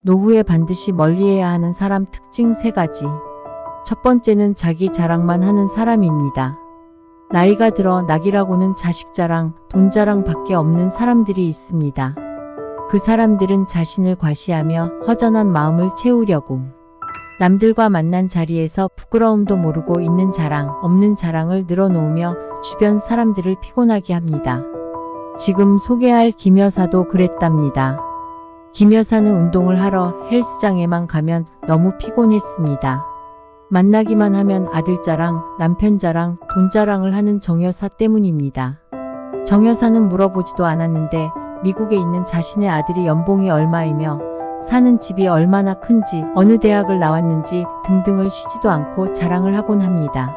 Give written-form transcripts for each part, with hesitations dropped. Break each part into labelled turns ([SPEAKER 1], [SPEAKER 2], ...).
[SPEAKER 1] 노후에 반드시 멀리해야 하는 사람 특징 3가지. 첫 번째는 자기 자랑만 하는 사람입니다. 나이가 들어 낙이라고는 자식 자랑, 돈 자랑 밖에 없는 사람들이 있습니다. 그 사람들은 자신을 과시하며 허전한 마음을 채우려고 남들과 만난 자리에서 부끄러움도 모르고 있는 자랑, 없는 자랑을 늘어놓으며 주변 사람들을 피곤하게 합니다. 지금 소개할 김 여사도 그랬답니다. 김 여사는 운동을 하러 헬스장에만 가면 너무 피곤했습니다. 만나기만 하면 아들 자랑, 남편 자랑, 돈 자랑을 하는 정 여사 때문입니다. 정 여사는 물어보지도 않았는데 미국에 있는 자신의 아들이 연봉이 얼마이며 사는 집이 얼마나 큰지, 어느 대학을 나왔는지 등등을 쉬지도 않고 자랑을 하곤 합니다.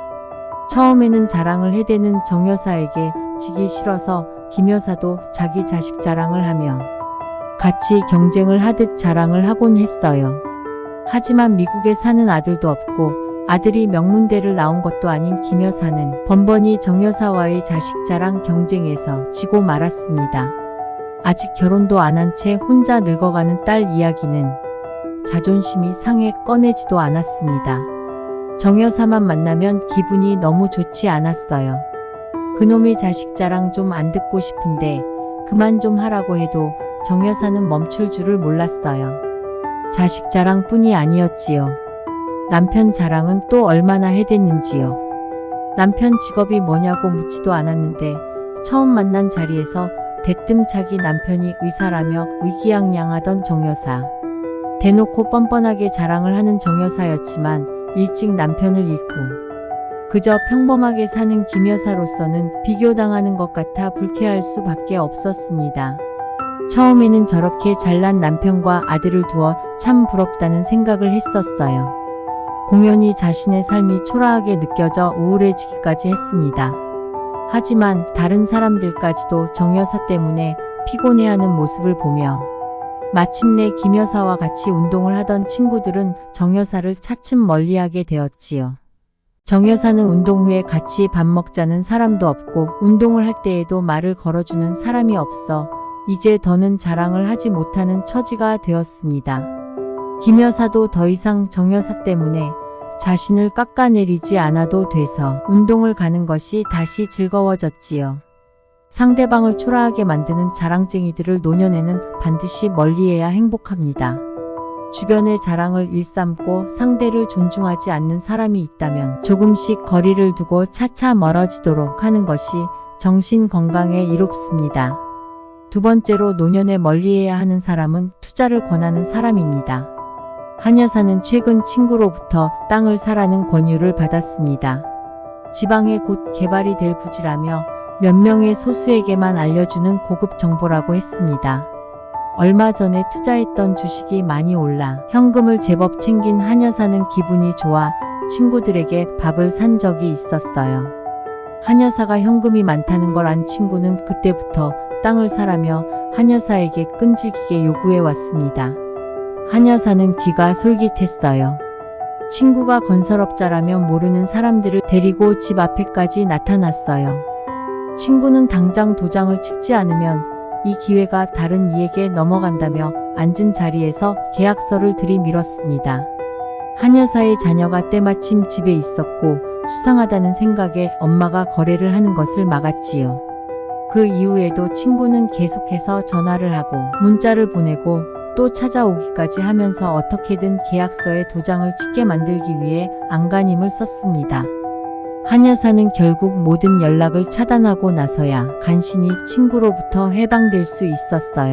[SPEAKER 1] 처음에는 자랑을 해대는 정 여사에게 지기 싫어서 김 여사도 자기 자식 자랑을 하며 같이 경쟁을 하듯 자랑을 하곤 했어요. 하지만 미국에 사는 아들도 없고 아들이 명문대를 나온 것도 아닌 김 여사는 번번이 정 여사와의 자식 자랑 경쟁에서 지고 말았습니다. 아직 결혼도 안 한 채 혼자 늙어가는 딸 이야기는 자존심이 상해 꺼내지도 않았습니다. 정 여사만 만나면 기분이 너무 좋지 않았어요. 그놈의 자식 자랑 좀 안 듣고 싶은데 그만 좀 하라고 해도 정 여사는 멈출 줄을 몰랐어요. 자식 자랑뿐이 아니었지요. 남편 자랑은 또 얼마나 해댔는지요. 남편 직업이 뭐냐고 묻지도 않았는데 처음 만난 자리에서 대뜸 자기 남편이 의사라며 의기양양하던 정 여사. 대놓고 뻔뻔하게 자랑을 하는 정 여사였지만 일찍 남편을 잃고 그저 평범하게 사는 김 여사로서는 비교당하는 것 같아 불쾌할 수밖에 없었습니다. 처음에는 저렇게 잘난 남편과 아들을 두어 참 부럽다는 생각을 했었어요. 공연히 자신의 삶이 초라하게 느껴져 우울해지기까지 했습니다. 하지만 다른 사람들까지도 정 여사 때문에 피곤해하는 모습을 보며 마침내 김 여사와 같이 운동을 하던 친구들은 정 여사를 차츰 멀리하게 되었지요. 정 여사는 운동 후에 같이 밥 먹자는 사람도 없고 운동을 할 때에도 말을 걸어주는 사람이 없어 이제 더는 자랑을 하지 못하는 처지가 되었습니다. 김 여사도 더 이상 정 여사 때문에 자신을 깎아내리지 않아도 돼서 운동을 가는 것이 다시 즐거워졌지요. 상대방을 초라하게 만드는 자랑쟁이들을 노년에는 반드시 멀리해야 행복합니다. 주변의 자랑을 일삼고 상대를 존중하지 않는 사람이 있다면 조금씩 거리를 두고 차차 멀어지도록 하는 것이 정신 건강에 이롭습니다. 두 번째로 노년에 멀리해야 하는 사람은 투자를 권하는 사람입니다. 한 여사는 최근 친구로부터 땅을 사라는 권유를 받았습니다. 지방에 곧 개발이 될 부지라며 몇 명의 소수에게만 알려주는 고급 정보라고 했습니다. 얼마 전에 투자했던 주식이 많이 올라 현금을 제법 챙긴 한 여사는 기분이 좋아 친구들에게 밥을 산 적이 있었어요. 한 여사가 현금이 많다는 걸 안 친구는 그때부터 땅을 사라며 한 여사에게 끈질기게 요구해 왔습니다. 한 여사는 귀가 솔깃했어요. 친구가 건설업자라며 모르는 사람들을 데리고 집 앞에까지 나타났어요. 친구는 당장 도장을 찍지 않으면 이 기회가 다른 이에게 넘어간다며 앉은 자리에서 계약서를 들이밀었습니다. 한 여사의 자녀가 때마침 집에 있었고 수상하다는 생각에 엄마가 거래를 하는 것을 막았지요. 그 이후에도 친구는 계속해서 전화를 하고 문자를 보내고 또 찾아오기까지 하면서 어떻게든 계약서에 도장을 찍게 만들기 위해 안간힘을 썼습니다. 한 여사는 결국 모든 연락을 차단하고 나서야 간신히 친구로부터 해방될 수 있었어요.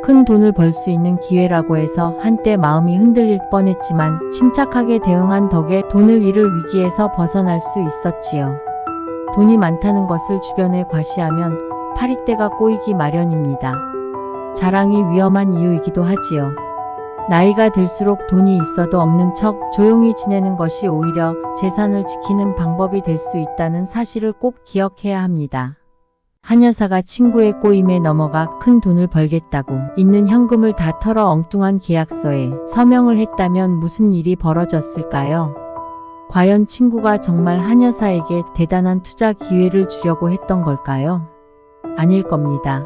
[SPEAKER 1] 큰 돈을 벌 수 있는 기회라고 해서 한때 마음이 흔들릴 뻔했지만 침착하게 대응한 덕에 돈을 잃을 위기에서 벗어날 수 있었지요. 돈이 많다는 것을 주변에 과시하면 파리떼가 꼬이기 마련입니다. 자랑이 위험한 이유이기도 하지요. 나이가 들수록 돈이 있어도 없는 척 조용히 지내는 것이 오히려 재산을 지키는 방법이 될 수 있다는 사실을 꼭 기억해야 합니다. 한 여사가 친구의 꼬임에 넘어가 큰 돈을 벌겠다고 있는 현금을 다 털어 엉뚱한 계약서에 서명을 했다면 무슨 일이 벌어졌을까요? 과연 친구가 정말 한 여사에게 대단한 투자 기회를 주려고 했던 걸까요? 아닐 겁니다.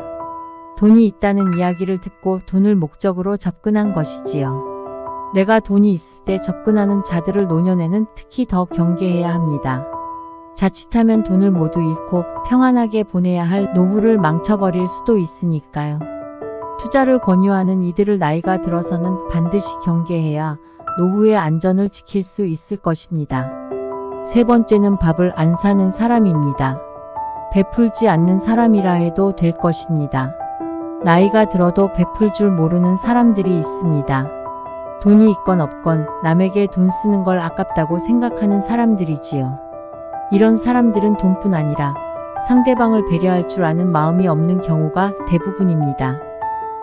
[SPEAKER 1] 돈이 있다는 이야기를 듣고 돈을 목적으로 접근한 것이지요. 내가 돈이 있을 때 접근하는 자들을 노년에는 특히 더 경계해야 합니다. 자칫하면 돈을 모두 잃고 평안하게 보내야 할 노후를 망쳐버릴 수도 있으니까요. 투자를 권유하는 이들을 나이가 들어서는 반드시 경계해야 노후의 안전을 지킬 수 있을 것입니다. 세 번째는 밥을 안 사는 사람입니다. 베풀지 않는 사람이라 해도 될 것입니다. 나이가 들어도 베풀 줄 모르는 사람들이 있습니다. 돈이 있건 없건 남에게 돈 쓰는 걸 아깝다고 생각하는 사람들이지요. 이런 사람들은 돈뿐 아니라 상대방을 배려할 줄 아는 마음이 없는 경우가 대부분입니다.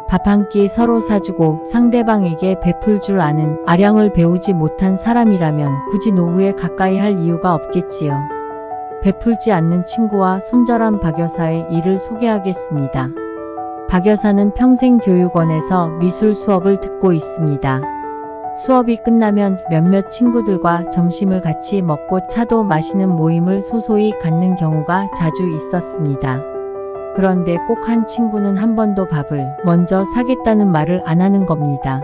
[SPEAKER 1] 밥 한 끼 서로 사주고 상대방에게 베풀 줄 아는 아량을 배우지 못한 사람이라면 굳이 노후에 가까이 할 이유가 없겠지요. 베풀지 않는 친구와 손절한 박 여사의 일을 소개하겠습니다. 박 여사는 평생교육원에서 미술 수업을 듣고 있습니다. 수업이 끝나면 몇몇 친구들과 점심을 같이 먹고 차도 마시는 모임을 소소히 갖는 경우가 자주 있었습니다. 그런데 꼭 한 친구는 한 번도 밥을 먼저 사겠다는 말을 안 하는 겁니다.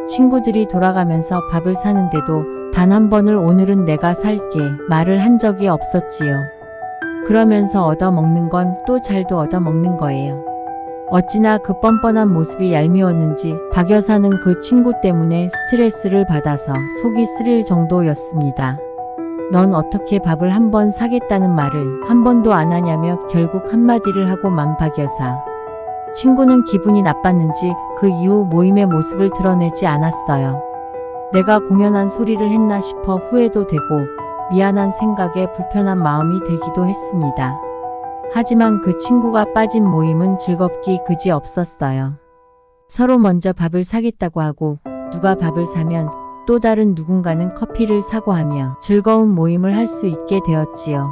[SPEAKER 1] 친구들이 돌아가면서 밥을 사는데도 단 한 번을 오늘은 내가 살게 말을 한 적이 없었지요. 그러면서 얻어먹는 건 또 잘도 얻어먹는 거예요. 어찌나 그 뻔뻔한 모습이 얄미웠는지 박 여사는 그 친구 때문에 스트레스를 받아서 속이 쓰릴 정도였습니다. 넌 어떻게 밥을 한 번 사겠다는 말을 한 번도 안 하냐며 결국 한마디를 하고 만 박 여사. 친구는 기분이 나빴는지 그 이후 모임의 모습을 드러내지 않았어요. 내가 공연한 소리를 했나 싶어 후회도 되고 미안한 생각에 불편한 마음이 들기도 했습니다. 하지만 그 친구가 빠진 모임은 즐겁기 그지 없었어요. 서로 먼저 밥을 사겠다고 하고 누가 밥을 사면 또 다른 누군가는 커피를 사고 하며 즐거운 모임을 할 수 있게 되었지요.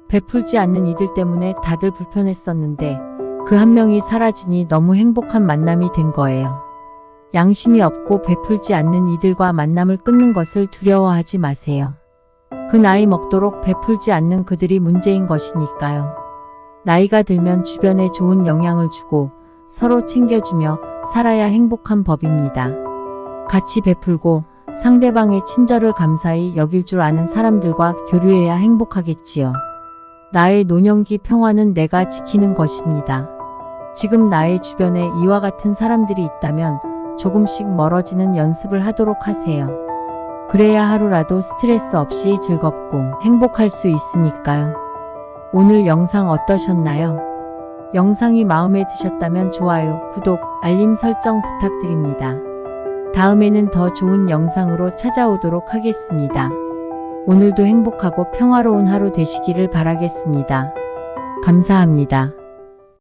[SPEAKER 1] 베풀지 않는 이들 때문에 다들 불편했었는데 그 한 명이 사라지니 너무 행복한 만남이 된 거예요. 양심이 없고 베풀지 않는 이들과 만남을 끊는 것을 두려워하지 마세요. 그 나이 먹도록 베풀지 않는 그들이 문제인 것이니까요. 나이가 들면 주변에 좋은 영향을 주고 서로 챙겨주며 살아야 행복한 법입니다. 같이 베풀고 상대방의 친절을 감사히 여길 줄 아는 사람들과 교류해야 행복하겠지요. 나의 노년기 평화는 내가 지키는 것입니다. 지금 나의 주변에 이와 같은 사람들이 있다면 조금씩 멀어지는 연습을 하도록 하세요. 그래야 하루라도 스트레스 없이 즐겁고 행복할 수 있으니까요. 오늘 영상 어떠셨나요? 영상이 마음에 드셨다면 좋아요, 구독, 알림 설정 부탁드립니다. 다음에는 더 좋은 영상으로 찾아오도록 하겠습니다. 오늘도 행복하고 평화로운 하루 되시기를 바라겠습니다. 감사합니다.